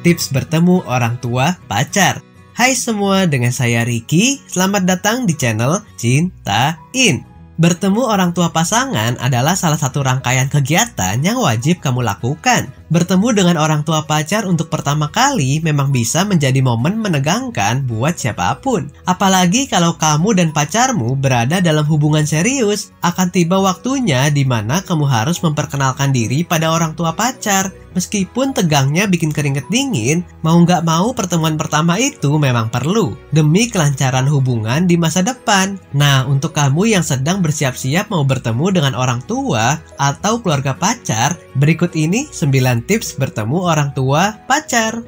tips bertemu orang tua pacar. Hai semua, dengan saya Ricky. Selamat datang di channel Cintain. Bertemu orang tua pasangan adalah salah satu rangkaian kegiatan yang wajib kamu lakukan. Bertemu dengan orang tua pacar untuk pertama kali memang bisa menjadi momen menegangkan buat siapapun. Apalagi kalau kamu dan pacarmu berada dalam hubungan serius, akan tiba waktunya di mana kamu harus memperkenalkan diri pada orang tua pacar. Meskipun tegangnya bikin keringet dingin, mau nggak mau pertemuan pertama itu memang perlu demi kelancaran hubungan di masa depan. Nah, untuk kamu yang sedang bersiap-siap mau bertemu dengan orang tua atau keluarga pacar, berikut ini 9 tips bertemu orang tua pacar.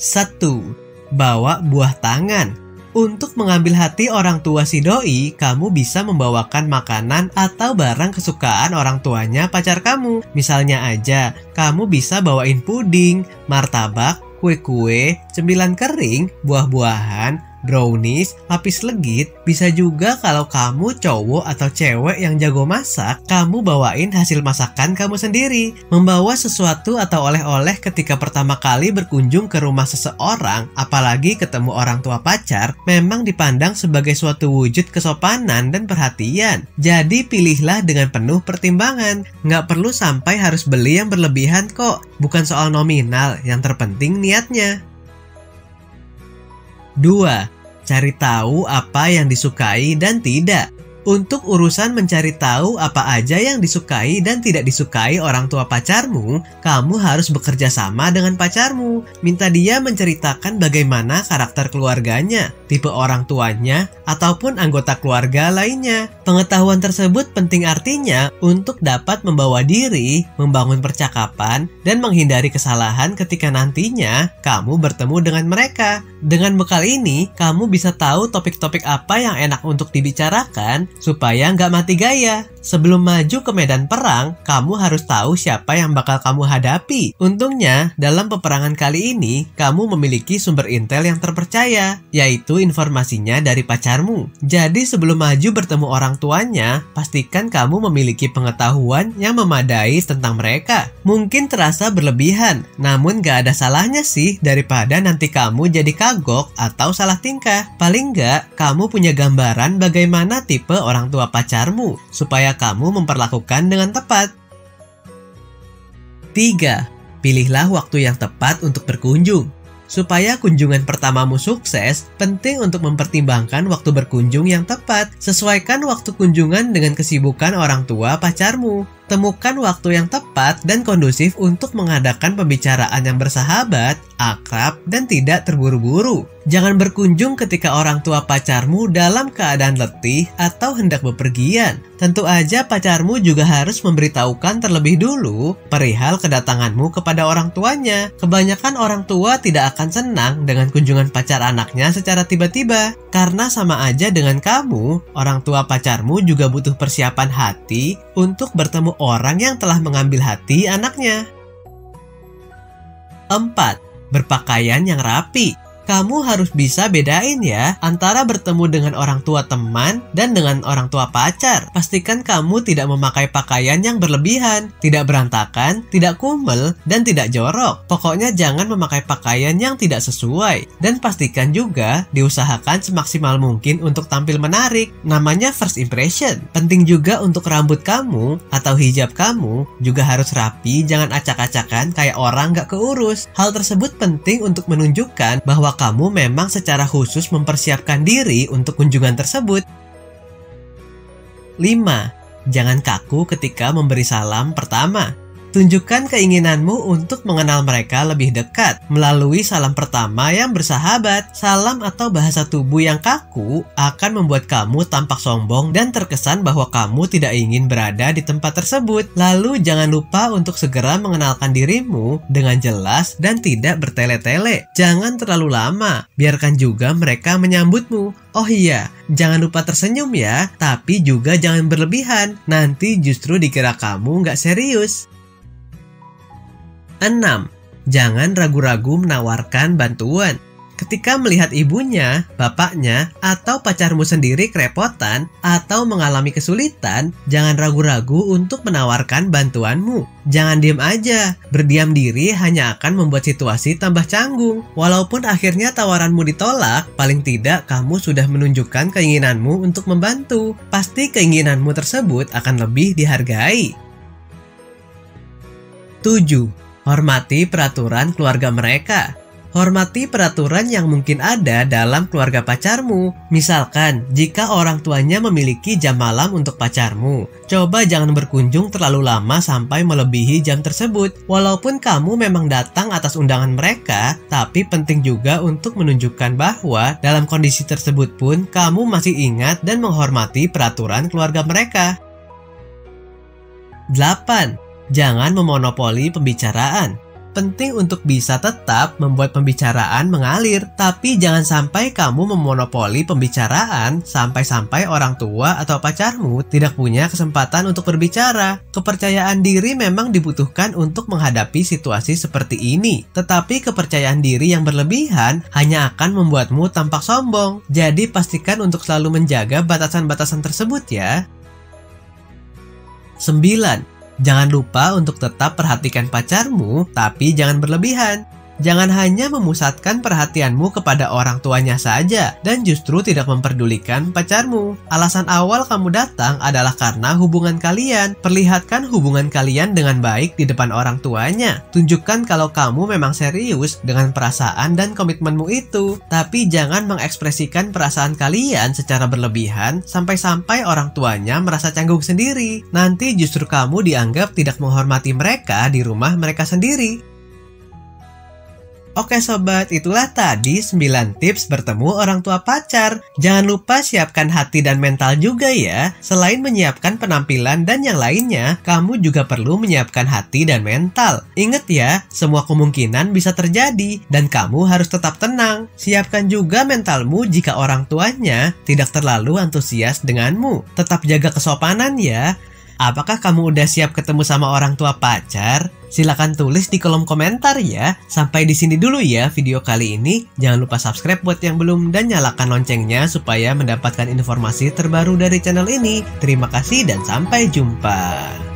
1. Bawa buah tangan. Untuk mengambil hati orang tua si doi, kamu bisa membawakan makanan atau barang kesukaan orang tuanya pacar kamu. Misalnya aja, kamu bisa bawain puding, martabak, kue-kue, cemilan kering, buah-buahan, brownies, lapis legit. Bisa juga kalau kamu cowok atau cewek yang jago masak, kamu bawain hasil masakan kamu sendiri. Membawa sesuatu atau oleh-oleh ketika pertama kali berkunjung ke rumah seseorang, apalagi ketemu orang tua pacar, memang dipandang sebagai suatu wujud kesopanan dan perhatian. Jadi pilihlah dengan penuh pertimbangan. Nggak perlu sampai harus beli yang berlebihan kok. Bukan soal nominal, yang terpenting niatnya. 2. Cari tahu apa yang disukai dan tidak. Untuk urusan mencari tahu apa aja yang disukai dan tidak disukai orang tua pacarmu, kamu harus bekerja sama dengan pacarmu. Minta dia menceritakan bagaimana karakter keluarganya, tipe orang tuanya, ataupun anggota keluarga lainnya. Pengetahuan tersebut penting artinya untuk dapat membawa diri, membangun percakapan, dan menghindari kesalahan ketika nantinya kamu bertemu dengan mereka. Dengan bekal ini, kamu bisa tahu topik-topik apa yang enak untuk dibicarakan supaya nggak mati gaya. Sebelum maju ke medan perang, kamu harus tahu siapa yang bakal kamu hadapi. Untungnya, dalam peperangan kali ini, kamu memiliki sumber intel yang terpercaya, yaitu informasinya dari pacarmu. Jadi sebelum maju bertemu orang tuanya, pastikan kamu memiliki pengetahuan yang memadai tentang mereka. Mungkin terasa berlebihan, namun nggak ada salahnya sih daripada nanti kamu jadi kagok atau salah tingkah. Paling nggak, kamu punya gambaran bagaimana tipe orang tua pacarmu, supaya kamu memperlakukan dengan tepat. 3. Pilihlah waktu yang tepat untuk berkunjung. Supaya kunjungan pertamamu sukses, penting untuk mempertimbangkan waktu berkunjung yang tepat. Sesuaikan waktu kunjungan dengan kesibukan orang tua pacarmu. Temukan waktu yang tepat dan kondusif untuk mengadakan pembicaraan yang bersahabat, akrab, dan tidak terburu-buru. Jangan berkunjung ketika orang tua pacarmu dalam keadaan letih atau hendak bepergian. Tentu aja pacarmu juga harus memberitahukan terlebih dulu perihal kedatanganmu kepada orang tuanya. Kebanyakan orang tua tidak akan senang dengan kunjungan pacar anaknya secara tiba-tiba. Karena sama aja dengan kamu, orang tua pacarmu juga butuh persiapan hati untuk bertemu orang yang telah mengambil hati anaknya. 4. Berpakaian yang rapi. Kamu harus bisa bedain ya antara bertemu dengan orang tua teman dan dengan orang tua pacar. Pastikan kamu tidak memakai pakaian yang berlebihan, tidak berantakan, tidak kumel, dan tidak jorok. Pokoknya jangan memakai pakaian yang tidak sesuai. Dan pastikan juga diusahakan semaksimal mungkin untuk tampil menarik. Namanya first impression. Penting juga untuk rambut kamu atau hijab kamu juga harus rapi, jangan acak-acakan kayak orang gak keurus. Hal tersebut penting untuk menunjukkan bahwa kamu memang secara khusus mempersiapkan diri untuk kunjungan tersebut. 5. Jangan kaku ketika memberi salam pertama. Tunjukkan keinginanmu untuk mengenal mereka lebih dekat melalui salam pertama yang bersahabat. Salam atau bahasa tubuh yang kaku akan membuat kamu tampak sombong dan terkesan bahwa kamu tidak ingin berada di tempat tersebut. Lalu jangan lupa untuk segera mengenalkan dirimu dengan jelas dan tidak bertele-tele. Jangan terlalu lama, biarkan juga mereka menyambutmu. Oh iya, jangan lupa tersenyum ya, tapi juga jangan berlebihan. Nanti justru dikira kamu nggak serius. 6. Jangan ragu-ragu menawarkan bantuan. Ketika melihat ibunya, bapaknya, atau pacarmu sendiri kerepotan atau mengalami kesulitan, jangan ragu-ragu untuk menawarkan bantuanmu. Jangan diam aja, berdiam diri hanya akan membuat situasi tambah canggung. Walaupun akhirnya tawaranmu ditolak, paling tidak kamu sudah menunjukkan keinginanmu untuk membantu. Pasti keinginanmu tersebut akan lebih dihargai. 7. Hormati peraturan keluarga mereka. Hormati peraturan yang mungkin ada dalam keluarga pacarmu. Misalkan, jika orang tuanya memiliki jam malam untuk pacarmu, coba jangan berkunjung terlalu lama sampai melebihi jam tersebut. Walaupun kamu memang datang atas undangan mereka, tapi penting juga untuk menunjukkan bahwa dalam kondisi tersebut pun kamu masih ingat dan menghormati peraturan keluarga mereka. 8. Jangan memonopoli pembicaraan. Penting untuk bisa tetap membuat pembicaraan mengalir, tapi jangan sampai kamu memonopoli pembicaraan sampai-sampai orang tua atau pacarmu tidak punya kesempatan untuk berbicara. Kepercayaan diri memang dibutuhkan untuk menghadapi situasi seperti ini, tetapi kepercayaan diri yang berlebihan hanya akan membuatmu tampak sombong. Jadi pastikan untuk selalu menjaga batasan-batasan tersebut ya. 9. Jangan lupa untuk tetap perhatikan pacarmu, tapi jangan berlebihan. Jangan hanya memusatkan perhatianmu kepada orang tuanya saja dan justru tidak memperdulikan pacarmu. Alasan awal kamu datang adalah karena hubungan kalian. Perlihatkan hubungan kalian dengan baik di depan orang tuanya. Tunjukkan kalau kamu memang serius dengan perasaan dan komitmenmu itu. Tapi jangan mengekspresikan perasaan kalian secara berlebihan sampai-sampai orang tuanya merasa canggung sendiri. Nanti justru kamu dianggap tidak menghormati mereka di rumah mereka sendiri. Oke sobat, itulah tadi 9 tips bertemu orang tua pacar. Jangan lupa siapkan hati dan mental juga ya. Selain menyiapkan penampilan dan yang lainnya, kamu juga perlu menyiapkan hati dan mental. Ingat ya, semua kemungkinan bisa terjadi dan kamu harus tetap tenang. Siapkan juga mentalmu jika orang tuanya tidak terlalu antusias denganmu. Tetap jaga kesopanan ya. Apakah kamu udah siap ketemu sama orang tua pacar? Silahkan tulis di kolom komentar ya. Sampai di sini dulu ya video kali ini. Jangan lupa subscribe buat yang belum dan nyalakan loncengnya supaya mendapatkan informasi terbaru dari channel ini. Terima kasih dan sampai jumpa.